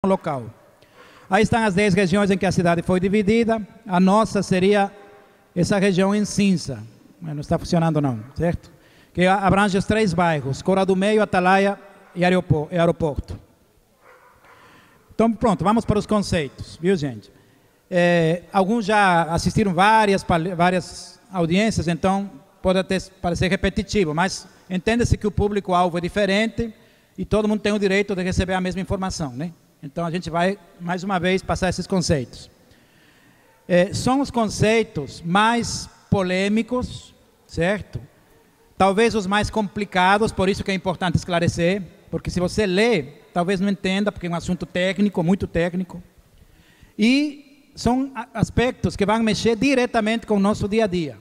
local. Aí estão as 10 regiões em que a cidade foi dividida. A nossa seria essa região em cinza. Não está funcionando não, certo? Que abrange os 3 bairros, Cora do Meio, Atalaia e Aeroporto. Então, pronto, vamos para os conceitos, viu, gente? Alguns já assistiram várias audiências, então pode até parecer repetitivo, mas entenda-se que o público-alvo é diferente e todo mundo tem o direito de receber a mesma informação, né? Então, a gente vai, mais uma vez, passar esses conceitos. São os conceitos mais polêmicos, certo? Talvez os mais complicados, por isso que é importante esclarecer, porque se você lê, talvez não entenda, porque é um assunto técnico, muito técnico. E são aspectos que vão mexer diretamente com o nosso dia a dia,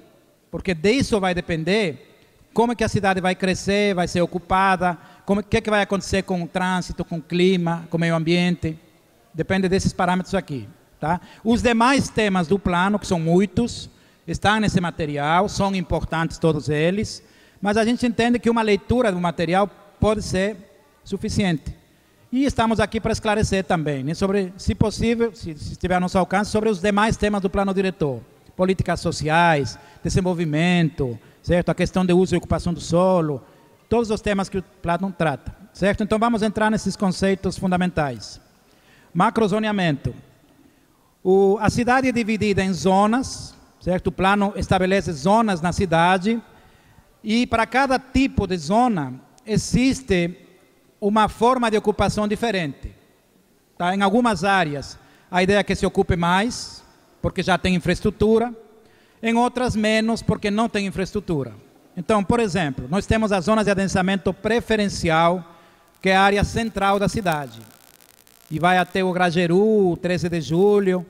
porque disso vai depender como é que a cidade vai crescer, vai ser ocupada, o que vai acontecer com o trânsito, com o clima, com o meio ambiente. Depende desses parâmetros aqui. Tá? Os demais temas do plano, que são muitos, estão nesse material, são importantes todos eles, mas a gente entende que uma leitura do material pode ser suficiente. E estamos aqui para esclarecer também, né, sobre, se possível, se estiver ao nosso alcance, sobre os demais temas do plano diretor. Políticas sociais, desenvolvimento, certo? A questão de uso e ocupação do solo, todos os temas que o plano trata, certo? Então vamos entrar nesses conceitos fundamentais. Macrozoneamento. A cidade é dividida em zonas, certo? O plano estabelece zonas na cidade e para cada tipo de zona existe uma forma de ocupação diferente. Tá? Em algumas áreas, a ideia é que se ocupe mais, porque já tem infraestrutura, em outras menos, porque não tem infraestrutura. Então, por exemplo, nós temos as zonas de adensamento preferencial, que é a área central da cidade. E vai até o Grajeru, 13 de julho,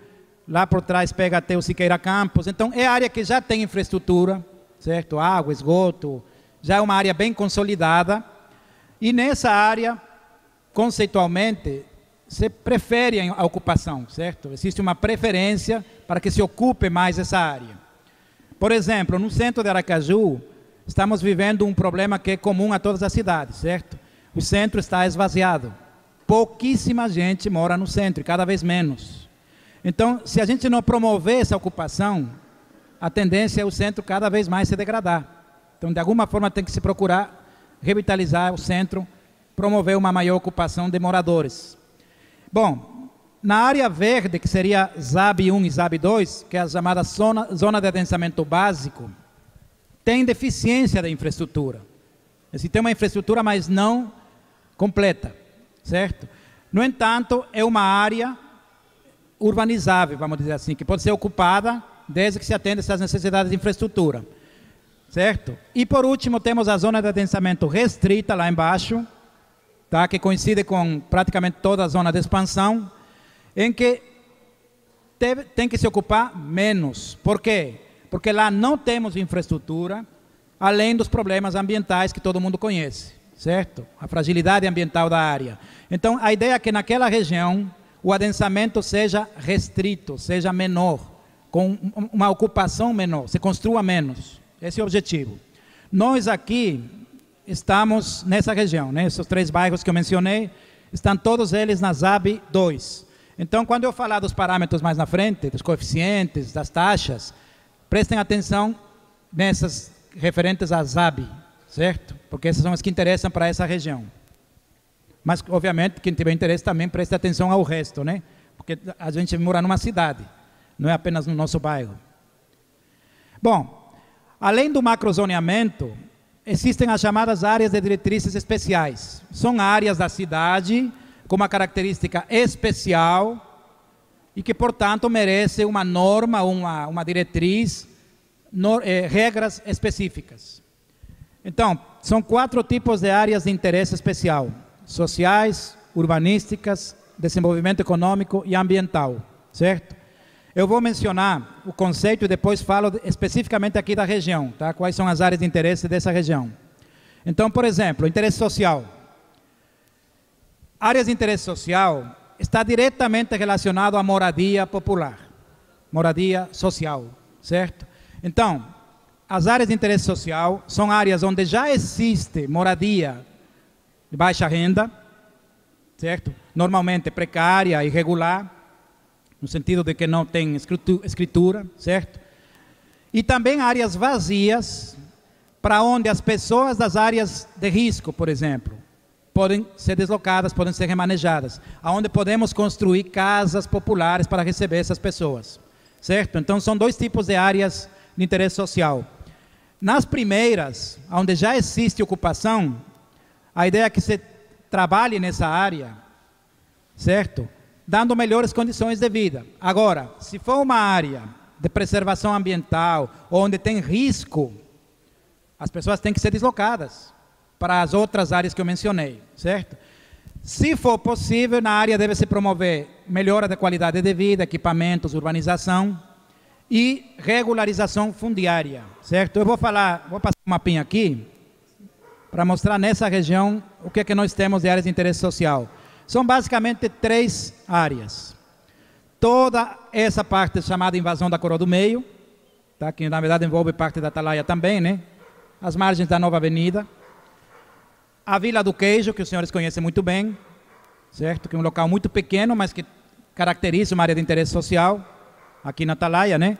lá por trás pega até o Siqueira Campos. Então, é a área que já tem infraestrutura, certo? Água, esgoto, já é uma área bem consolidada. E nessa área, conceitualmente, se prefere a ocupação, certo? Existe uma preferência para que se ocupe mais essa área. Por exemplo, no centro de Aracaju, estamos vivendo um problema que é comum a todas as cidades, certo? O centro está esvaziado. Pouquíssima gente mora no centro, e cada vez menos. Então, se a gente não promover essa ocupação, a tendência é o centro cada vez mais se degradar. Então, de alguma forma, tem que se procurar revitalizar o centro, promover uma maior ocupação de moradores. Bom, na área verde, que seria ZAB 1 e ZAB 2, que é a chamada zona de adensamento básico, tem deficiência da infraestrutura. Assim, tem uma infraestrutura, mas não completa, certo? No entanto, é uma área urbanizável, vamos dizer assim, que pode ser ocupada desde que se atenda essas necessidades de infraestrutura, certo? E por último, temos a zona de adensamento restrita lá embaixo, tá? Que coincide com praticamente toda a zona de expansão, em que tem que se ocupar menos. Por quê? Porque lá não temos infraestrutura, além dos problemas ambientais que todo mundo conhece, certo? A fragilidade ambiental da área. Então, a ideia é que naquela região o adensamento seja restrito, seja menor, com uma ocupação menor, se construa menos. Esse é o objetivo. Nós aqui estamos nessa região, né? Esses 3 bairros que eu mencionei, estão todos eles na ZAB 2. Então, quando eu falar dos parâmetros mais na frente, dos coeficientes, das taxas, prestem atenção nessas referentes à ZAB, certo? Porque essas são as que interessam para essa região. Mas, obviamente, quem tiver interesse também preste atenção ao resto, né? Porque a gente mora numa cidade, não é apenas no nosso bairro. Bom, além do macrozoneamento, existem as chamadas áreas de diretrizes especiais. São áreas da cidade com uma característica especial e que, portanto, merece uma norma, uma diretriz, regras específicas. Então, são 4 tipos de áreas de interesse especial: sociais, urbanísticas, desenvolvimento econômico e ambiental, certo? Eu vou mencionar o conceito e depois falo especificamente aqui da região, tá? Quais são as áreas de interesse dessa região. Então, por exemplo, interesse social. Áreas de interesse social está diretamente relacionado à moradia popular, moradia social, certo? Então, as áreas de interesse social são áreas onde já existe moradia de baixa renda, certo? normalmente precária, irregular, no sentido de que não tem escritura, certo? E também áreas vazias, para onde as pessoas das áreas de risco, por exemplo, podem ser deslocadas, podem ser remanejadas, aonde podemos construir casas populares para receber essas pessoas, certo? Então são dois tipos de áreas de interesse social. Nas primeiras, onde já existe ocupação, a ideia é que você trabalhe nessa área, certo? Dando melhores condições de vida. Agora, se for uma área de preservação ambiental, onde tem risco, as pessoas têm que ser deslocadas para as outras áreas que eu mencionei, certo? Se for possível, na área deve se promover melhora da qualidade de vida, equipamentos, urbanização e regularização fundiária, certo? Eu vou passar um mapinha aqui para mostrar nessa região o que é que nós temos de áreas de interesse social. São basicamente 3 áreas. Toda essa parte chamada invasão da Coroa do Meio, tá? Que na verdade envolve parte da Atalaia também, né? As margens da Nova Avenida. A Vila do Queijo, que os senhores conhecem muito bem, certo? Que é um local muito pequeno, mas que caracteriza uma área de interesse social, aqui na Atalaia, né?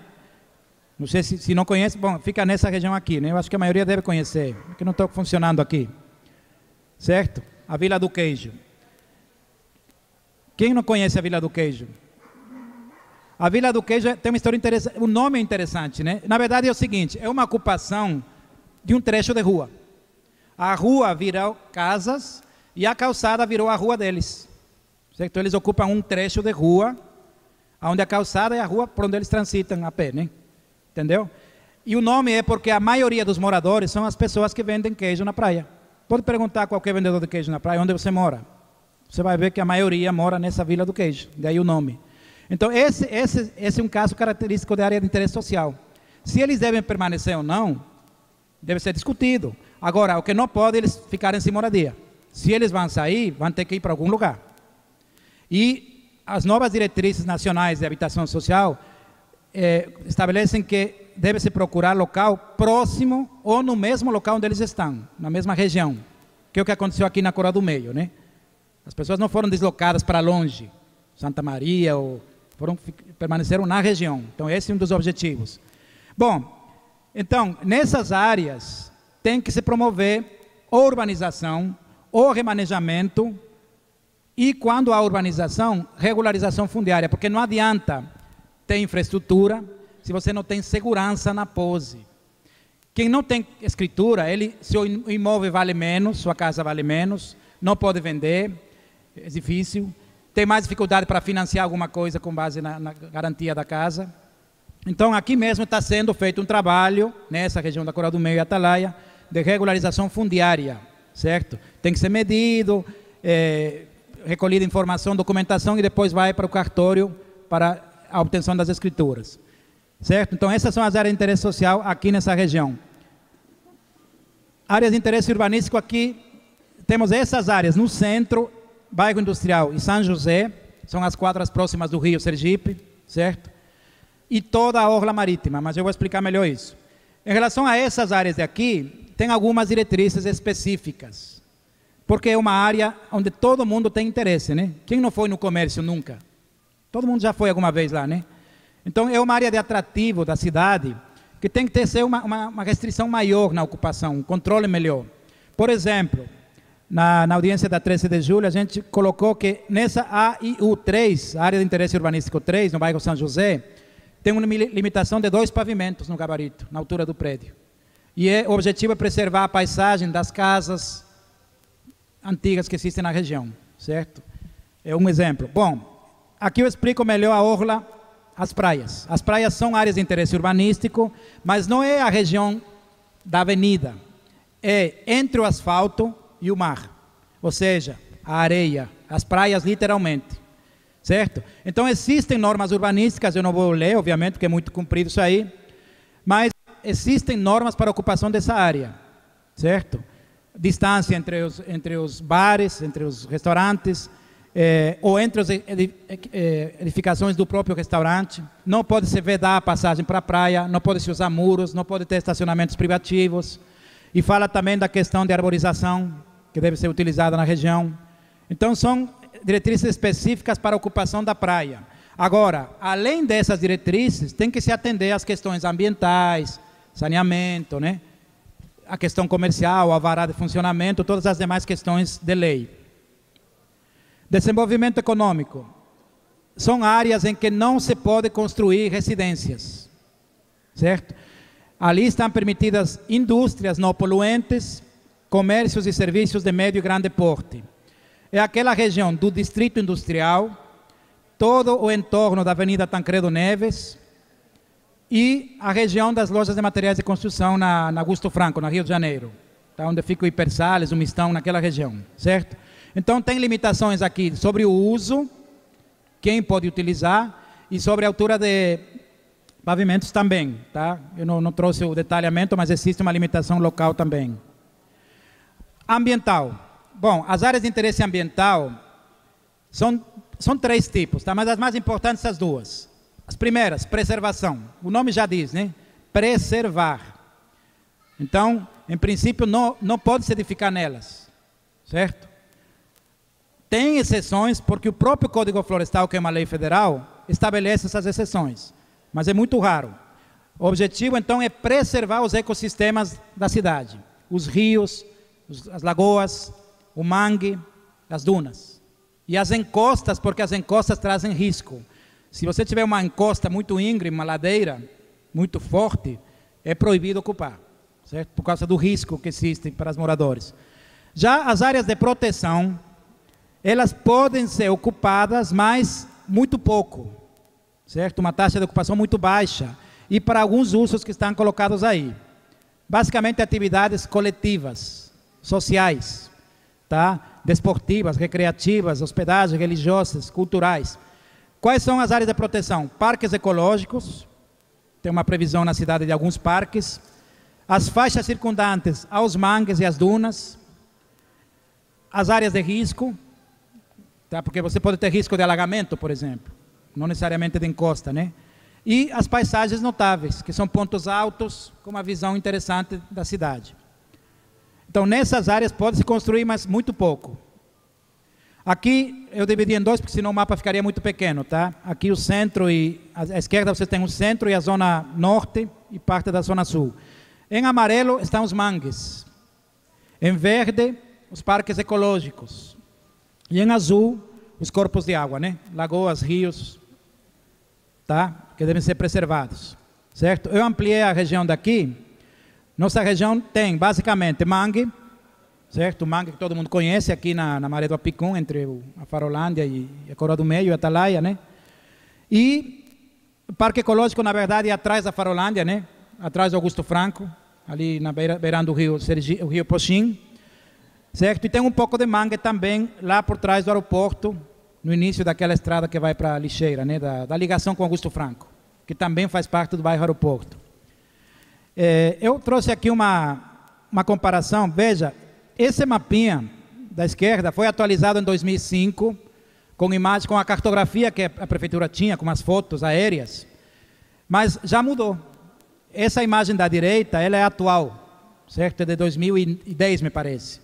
Não sei se não conhece, bom, fica nessa região aqui, né? Eu acho que a maioria deve conhecer, porque não estou funcionando aqui, certo? A Vila do Queijo. Quem não conhece a Vila do Queijo? A Vila do Queijo tem uma história interessante, o nome é interessante, né? Na verdade é o seguinte, é uma ocupação de um trecho de rua. A rua virou casas e a calçada virou a rua deles. Certo? Então eles ocupam um trecho de rua, onde a calçada é a rua por onde eles transitam a pé, né? Entendeu? E o nome é porque a maioria dos moradores são as pessoas que vendem queijo na praia. Pode perguntar a qualquer vendedor de queijo na praia, onde você mora. Você vai ver que a maioria mora nessa Vila do Queijo, daí o nome. Então esse é um caso característico da área de interesse social. Se eles devem permanecer ou não, deve ser discutido. Agora, o que não pode é eles ficarem sem moradia. Se eles vão sair, vão ter que ir para algum lugar. E as novas diretrizes nacionais de habitação social estabelecem que deve-se procurar local próximo ou no mesmo local onde eles estão, na mesma região, que é o que aconteceu aqui na Coroa do Meio, né? As pessoas não foram deslocadas para longe, Santa Maria, ou permaneceram na região. Então, esse é um dos objetivos. Bom, então, nessas áreas, tem que se promover ou urbanização, ou remanejamento, e quando há urbanização, regularização fundiária, porque não adianta ter infraestrutura se você não tem segurança na pose. Quem não tem escritura, seu imóvel vale menos, sua casa vale menos, não pode vender, é difícil, tem mais dificuldade para financiar alguma coisa com base na garantia da casa. Então, aqui mesmo está sendo feito um trabalho, nessa região da Coroa do Meio e Atalaia, de regularização fundiária, certo? Tem que ser medido, recolhida informação, documentação, e depois vai para o cartório para a obtenção das escrituras, certo? Então, essas são as áreas de interesse social aqui nessa região. Áreas de interesse urbanístico aqui, temos essas áreas no centro, Bairro Industrial e São José, são as quadras próximas do Rio Sergipe, certo? E toda a orla marítima, mas eu vou explicar melhor isso. Em relação a essas áreas de aqui, tem algumas diretrizes específicas, porque é uma área onde todo mundo tem interesse, né? Quem não foi no comércio nunca? Todo mundo já foi alguma vez lá, né? Então, é uma área de atrativo da cidade, que tem que ter uma restrição maior na ocupação, um controle melhor. Por exemplo, na audiência da 13 de julho, a gente colocou que nessa AIU3, Área de Interesse Urbanístico 3, no bairro São José, tem uma limitação de 2 pavimentos no gabarito, na altura do prédio. E o objetivo é preservar a paisagem das casas antigas que existem na região, certo? É um exemplo. Bom, aqui eu explico melhor a orla, as praias. As praias são áreas de interesse urbanístico, mas não é a região da avenida, é entre o asfalto e o mar, ou seja, a areia, as praias literalmente, certo? Então existem normas urbanísticas, eu não vou ler, obviamente, porque é muito comprido isso aí, mas existem normas para a ocupação dessa área, certo? Distância entre os bares, entre os restaurantes, ou entre as edificações do próprio restaurante. Não pode se vedar a passagem para a praia, não pode se usar muros, não pode ter estacionamentos privativos. E fala também da questão de arborização, que deve ser utilizada na região. Então, são diretrizes específicas para a ocupação da praia. Agora, além dessas diretrizes, tem que se atender às questões ambientais, saneamento, né? A questão comercial, alvará de funcionamento, todas as demais questões de lei. Desenvolvimento econômico. São áreas em que não se pode construir residências, certo? Ali estão permitidas indústrias não poluentes, comércios e serviços de médio e grande porte. É aquela região do distrito industrial, todo o entorno da Avenida Tancredo Neves e a região das lojas de materiais de construção na Augusto Franco, no Rio de Janeiro, tá? Onde fica o Hipersales, o Mistão, naquela região, certo? Então tem limitações aqui sobre o uso, quem pode utilizar, e sobre a altura de pavimentos também, tá? Eu não trouxe o detalhamento, mas existe uma limitação local também. Ambiental. Bom, as áreas de interesse ambiental são 3 tipos, tá? Mas as mais importantes são as 2. As primeiras, preservação. O nome já diz, né? Preservar. Então, em princípio, não pode se edificar nelas, certo? Tem exceções, porque o próprio Código Florestal, que é uma lei federal, estabelece essas exceções, mas é muito raro. O objetivo, então, é preservar os ecossistemas da cidade, os rios, as lagoas, o mangue, as dunas. E as encostas, porque as encostas trazem risco. Se você tiver uma encosta muito íngreme, uma ladeira muito forte, é proibido ocupar, certo? Por causa do risco que existe para os moradores. Já as áreas de proteção, elas podem ser ocupadas, mas muito pouco, certo? Uma taxa de ocupação muito baixa, e para alguns usos que estão colocados aí. Basicamente atividades coletivas, sociais, tá? Desportivas, recreativas, hospedagens religiosas, culturais. Quais são as áreas de proteção? Parques ecológicos, tem uma previsão na cidade de alguns parques, as faixas circundantes aos mangues e às dunas, as áreas de risco, tá? Porque você pode ter risco de alagamento, por exemplo, não necessariamente de encosta, né? E as paisagens notáveis, que são pontos altos com uma visão interessante da cidade. Então, nessas áreas pode-se construir, mas muito pouco. Aqui eu dividi em 2, porque senão o mapa ficaria muito pequeno, tá? Aqui o centro e à esquerda você tem o centro e a zona norte e parte da zona sul. Em amarelo estão os mangues. Em verde, os parques ecológicos. E em azul, os corpos de água, né? Lagoas, rios, tá? Que devem ser preservados, certo? Eu ampliei a região daqui. Nossa região tem basicamente mangue, certo? O mangue que todo mundo conhece aqui na Maré do Apicum, entre a Farolândia e a Coroa do Meio e a Atalaia, né? E o Parque Ecológico, na verdade, é atrás da Farolândia, né? Atrás do Augusto Franco, ali na beirando o rio Poxim, certo? E tem um pouco de mangue também lá por trás do aeroporto, no início daquela estrada que vai para a Lixeira, né? Da ligação com Augusto Franco, que também faz parte do bairro Aeroporto. Eu trouxe aqui uma comparação, veja, esse mapinha da esquerda foi atualizado em 2005, com imagens, com a cartografia que a prefeitura tinha, com as fotos aéreas, mas já mudou. Essa imagem da direita, ela é atual, certo? É de 2010, me parece.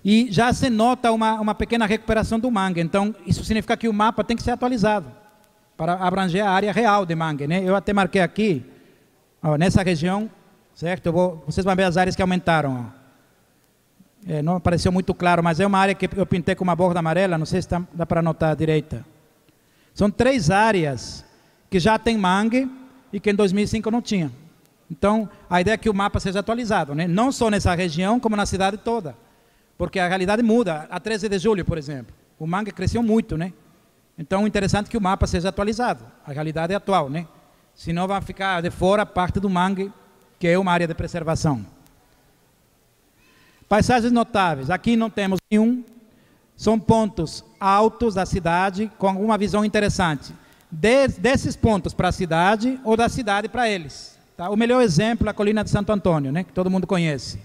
E já se nota uma pequena recuperação do mangue, então isso significa que o mapa tem que ser atualizado, para abranger a área real de mangue, né? Eu até marquei aqui, ó, nessa região, certo? Vocês vão ver as áreas que aumentaram, ó. Não apareceu muito claro, mas é uma área que eu pintei com uma borda amarela, não sei se dá para notar à direita. São 3 áreas que já tem mangue e que em 2005 não tinha. Então, a ideia é que o mapa seja atualizado, né? Não só nessa região, como na cidade toda. Porque a realidade muda. A 13 de julho, por exemplo, o mangue cresceu muito, né? Então, o interessante é que o mapa seja atualizado. A realidade é atual, né? Senão vai ficar de fora parte do mangue, que é uma área de preservação. Paisagens notáveis, aqui não temos nenhum, são pontos altos da cidade com alguma visão interessante, desses pontos para a cidade ou da cidade para eles. Tá? O melhor exemplo é a colina de Santo Antônio, né, que todo mundo conhece.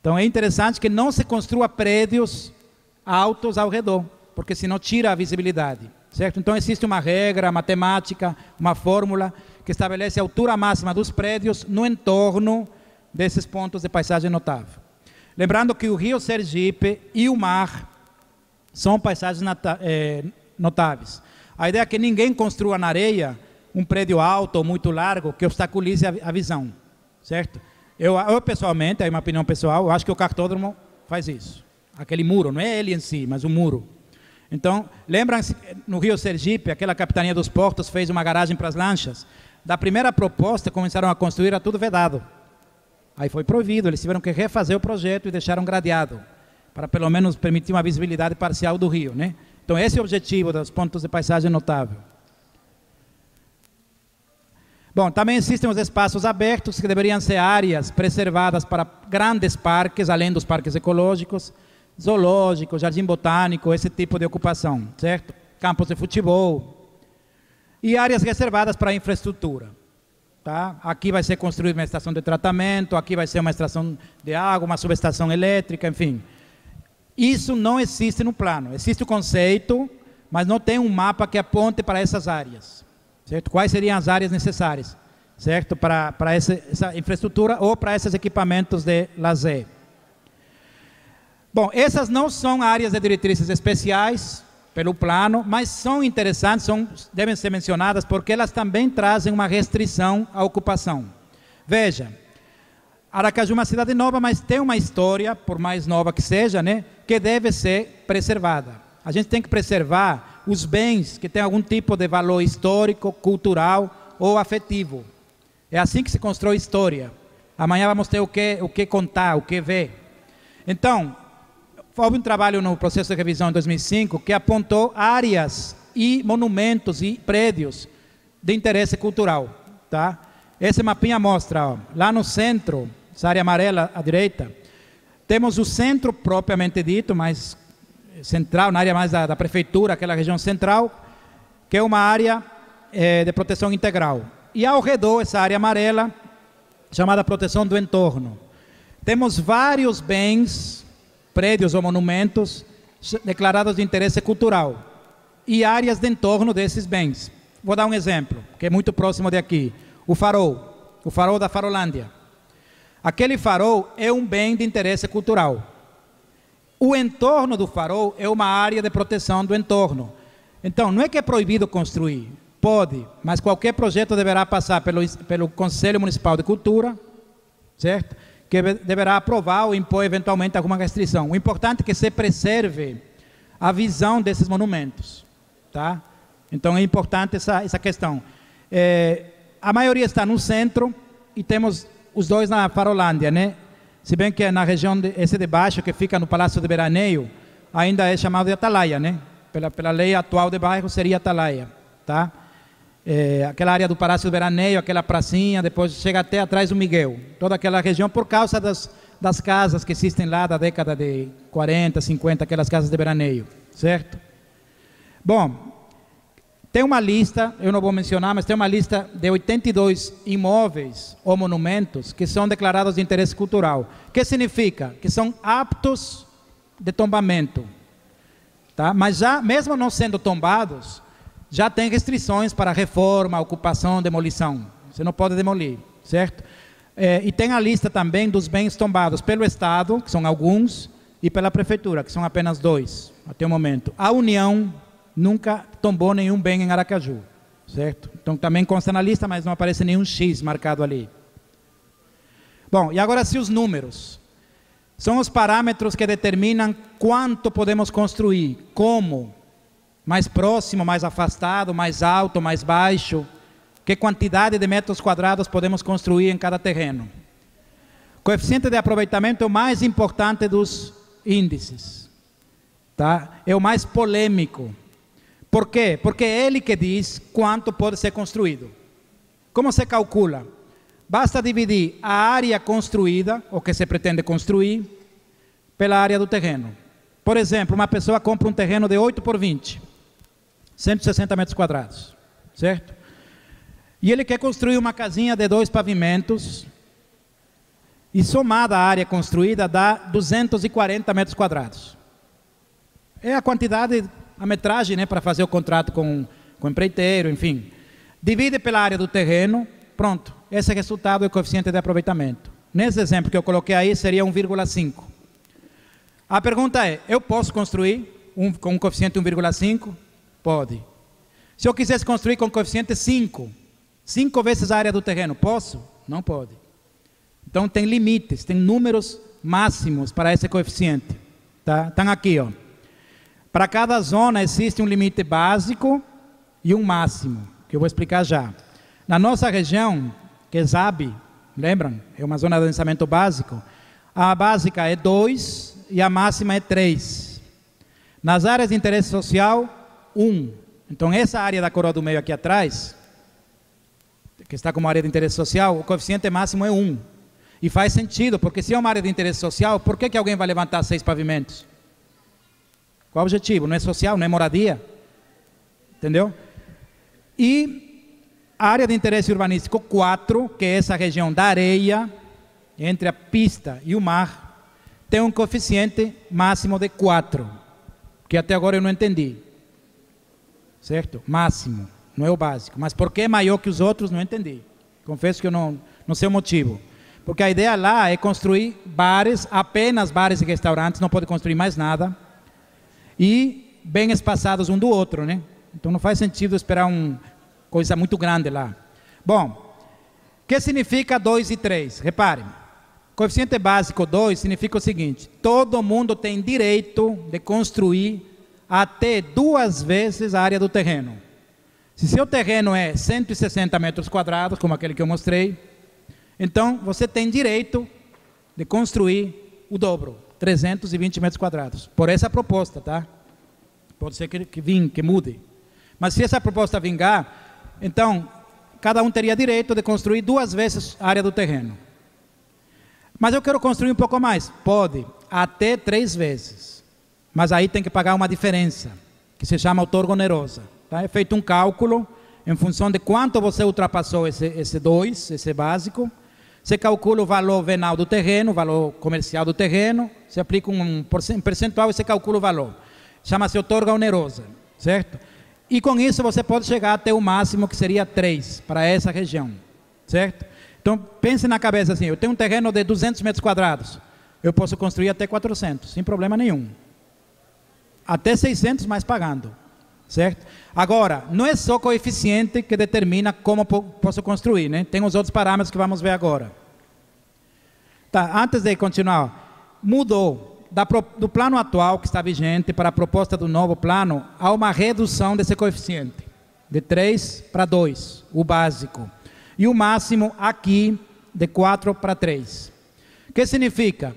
Então é interessante que não se construa prédios altos ao redor, porque senão tira a visibilidade, certo? Então existe uma regra matemática, uma fórmula que estabelece a altura máxima dos prédios no entorno desses pontos de paisagem notável. Lembrando que o Rio Sergipe e o mar são paisagens notáveis. A ideia é que ninguém construa na areia um prédio alto ou muito largo que obstaculize a visão, certo? Eu pessoalmente, é uma opinião pessoal, eu acho que o cartódromo faz isso. Aquele muro, não é ele em si, mas o muro. Então, lembram-se, no Rio Sergipe, aquela capitania dos portos fez uma garagem para as lanchas. Da primeira proposta, começaram a construir, era tudo vedado. Aí foi proibido, eles tiveram que refazer o projeto e deixaram gradeado, para pelo menos permitir uma visibilidade parcial do rio, né? Então, esse é o objetivo dos pontos de paisagem notável. Bom, também existem os espaços abertos, que deveriam ser áreas preservadas para grandes parques, além dos parques ecológicos, zoológico, jardim botânico, esse tipo de ocupação, certo? Campos de futebol. E áreas reservadas para infraestrutura. Tá? Aqui vai ser construída uma estação de tratamento, aqui vai ser uma estação de água, uma subestação elétrica, enfim. Isso não existe no plano. Existe o conceito, mas não tem um mapa que aponte para essas áreas. Certo? Quais seriam as áreas necessárias, certo? Para essa infraestrutura ou para esses equipamentos de lazer. Bom, essas não são áreas de diretrizes especiais pelo plano, mas são interessantes, devem ser mencionadas porque elas também trazem uma restrição à ocupação. Veja, Aracaju é uma cidade nova, mas tem uma história, por mais nova que seja, né, que deve ser preservada. A gente tem que preservar os bens que têm algum tipo de valor histórico, cultural ou afetivo. É assim que se constrói história. Amanhã vamos ter o que contar, o que ver. Então, houve um trabalho no processo de revisão em 2005 que apontou áreas e monumentos e prédios de interesse cultural. Tá? Esse mapinha mostra, ó, lá no centro, essa área amarela à direita, temos o centro propriamente dito, mas central, na área mais da prefeitura, aquela região central, que é uma área de proteção integral. E ao redor, essa área amarela, chamada proteção do entorno. Temos vários bens, prédios ou monumentos declarados de interesse cultural e áreas de entorno desses bens. Vou dar um exemplo, que é muito próximo de aqui. O farol da Farolândia. Aquele farol é um bem de interesse cultural. O entorno do farol é uma área de proteção do entorno. Então, não é que é proibido construir, pode, mas qualquer projeto deverá passar pelo Conselho Municipal de Cultura, certo? Que deverá aprovar ou impor eventualmente alguma restrição. O importante é que se preserve a visão desses monumentos. Tá? Então, é importante essa questão. A maioria está no centro e temos os dois na Farolândia, né? Se bem que na região, esse de baixo, que fica no Palácio de Veraneio, ainda é chamado de Atalaia, né? Pela lei atual de bairro, seria Atalaia, tá? Aquela área do Palácio de Veraneio, aquela pracinha, depois chega até atrás do Miguel. Toda aquela região, por causa das casas que existem lá da década de 40, 50, aquelas casas de veraneio, certo? Bom, tem uma lista, eu não vou mencionar, mas tem uma lista de 82 imóveis ou monumentos que são declarados de interesse cultural. O que significa? Que são aptos de tombamento. Tá? Mas já, mesmo não sendo tombados, já tem restrições para reforma, ocupação, demolição. Você não pode demolir, certo? E tem a lista também dos bens tombados pelo Estado, que são alguns, e pela Prefeitura, que são apenas 2, até o momento. A União nunca tombou nenhum bem em Aracaju, certo? Então também consta na lista, mas não aparece nenhum X marcado ali. Bom, e agora sim os números. São os parâmetros que determinam quanto podemos construir, como, mais próximo, mais afastado, mais alto, mais baixo, que quantidade de metros quadrados podemos construir em cada terreno. Coeficiente de aproveitamento é o mais importante dos índices, tá? É o mais polêmico. Por quê? Porque é ele que diz quanto pode ser construído. Como se calcula? Basta dividir a área construída, o que se pretende construir, pela área do terreno. Por exemplo, uma pessoa compra um terreno de 8 por 20, 160 metros quadrados, certo? E ele quer construir uma casinha de 2 pavimentos, e somada a área construída dá 240 metros quadrados. É a quantidade, a metragem, né, para fazer o contrato com o empreiteiro, enfim. Divide pela área do terreno, pronto. Esse resultado é o coeficiente de aproveitamento. Nesse exemplo que eu coloquei aí, seria 1,5. A pergunta é, eu posso construir com um coeficiente 1,5? Pode. Se eu quisesse construir com coeficiente 5 vezes a área do terreno, posso? Não pode. Então tem limites, tem números máximos para esse coeficiente. Tá? Estão aqui, ó. Para cada zona existe um limite básico e um máximo, que eu vou explicar já. Na nossa região, que é ZAB, lembram? É uma zona de adensamento básico. A básica é 2 e a máxima é 3. Nas áreas de interesse social, 1. Então essa área da coroa do meio aqui atrás, que está como área de interesse social, o coeficiente máximo é 1. E faz sentido, porque se é uma área de interesse social, por que alguém vai levantar 6 pavimentos? Qual o objetivo? Não é social, não é moradia. Entendeu? E a área de interesse urbanístico 4, que é essa região da areia, entre a pista e o mar, tem um coeficiente máximo de 4, que até agora eu não entendi. Certo? Máximo, não é o básico. Mas por que é maior que os outros, não entendi. Confesso que eu não sei o motivo. Porque a ideia lá é construir bares, apenas bares e restaurantes, não pode construir mais nada. E bem espaçados um do outro, né? Então não faz sentido esperar uma coisa muito grande lá. Bom, o que significa 2 e 3? Reparem, coeficiente básico 2 significa o seguinte: todo mundo tem direito de construir até 2 vezes a área do terreno. Se seu terreno é 160 metros quadrados, como aquele que eu mostrei, então você tem direito de construir o dobro, 320 metros quadrados, por essa proposta, tá? Pode ser que mude. Mas se essa proposta vingar, então, cada um teria direito de construir 2 vezes a área do terreno. Mas eu quero construir um pouco mais. Pode, até 3 vezes. Mas aí tem que pagar uma diferença, que se chama outorga onerosa. Tá? É feito um cálculo em função de quanto você ultrapassou esse 2, esse básico. Você calcula o valor venal do terreno, o valor comercial do terreno, você aplica um percentual e você calcula o valor. Chama-se outorga onerosa, certo? E com isso você pode chegar até o máximo, que seria 3, para essa região, certo? Então, pense na cabeça assim, eu tenho um terreno de 200 metros quadrados, eu posso construir até 400, sem problema nenhum. Até 600 mais pagando, certo? Agora, não é só coeficiente que determina como posso construir, né? Tem os outros parâmetros que vamos ver agora. Tá, antes de continuar, mudou. Do plano atual que está vigente para a proposta do novo plano, há uma redução desse coeficiente, de 3 para 2, o básico. E o máximo aqui, de 4 para 3. O que significa?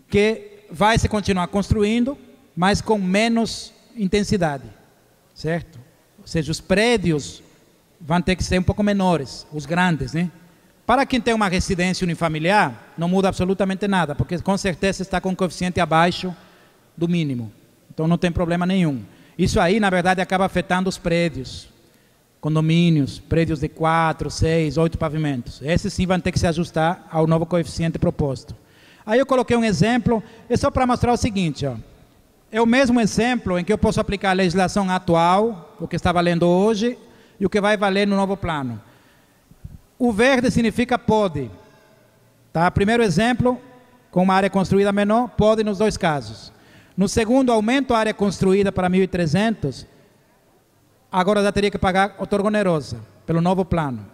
Que vai se continuar construindo, mas com menos intensidade, certo? Ou seja, os prédios vão ter que ser um pouco menores, os grandes, né? Para quem tem uma residência unifamiliar, não muda absolutamente nada, porque com certeza está com um coeficiente abaixo do mínimo. Então não tem problema nenhum. Isso aí, na verdade, acaba afetando os prédios, condomínios, prédios de 4, 6, 8 pavimentos. Esses sim vão ter que se ajustar ao novo coeficiente proposto. Aí eu coloquei um exemplo, é só para mostrar o seguinte, ó. É o mesmo exemplo em que eu posso aplicar a legislação atual, o que está valendo hoje, e o que vai valer no novo plano. O verde significa pode. Tá? Primeiro exemplo, com uma área construída menor, pode nos 2 casos. No segundo, aumento a área construída para 1.300, agora já teria que pagar outorga onerosa, pelo novo plano.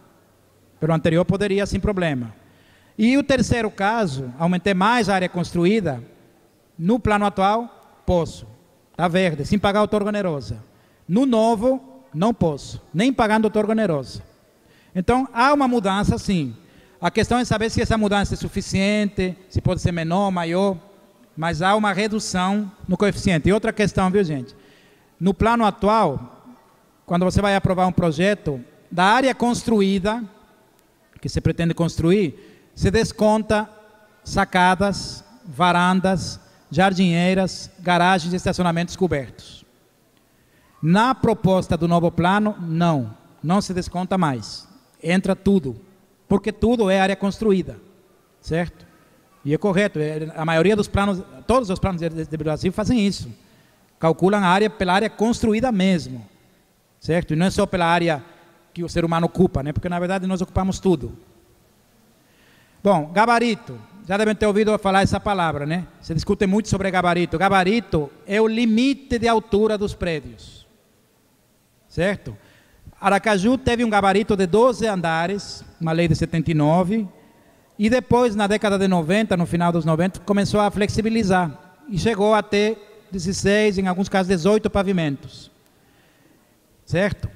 Pelo anterior poderia sem problema. E o terceiro caso, aumentei mais a área construída, no plano atual, posso. Está verde, sem pagar outorga onerosa. No novo, não posso, nem pagando outorga onerosa. Então, há uma mudança, sim. A questão é saber se essa mudança é suficiente, se pode ser menor, maior, mas há uma redução no coeficiente. E outra questão, viu, gente? No plano atual, quando você vai aprovar um projeto, da área construída, que se pretende construir, se desconta sacadas, varandas, jardineiras, garagens e estacionamentos cobertos. Na proposta do novo plano, não se desconta mais. Entra tudo, porque tudo é área construída, certo? E é correto, a maioria dos planos, todos os planos do Brasil fazem isso. Calculam a área pela área construída mesmo, certo? E não é só pela área que o ser humano ocupa, né? Porque na verdade nós ocupamos tudo. Bom, gabarito. já devem ter ouvido falar essa palavra, né? Se discute muito sobre gabarito. Gabarito é o limite de altura dos prédios, certo? Aracaju teve um gabarito de 12 andares, uma lei de 79, e depois, na década de 90, no final dos 90, começou a flexibilizar, e chegou a ter 16, em alguns casos 18 pavimentos, certo?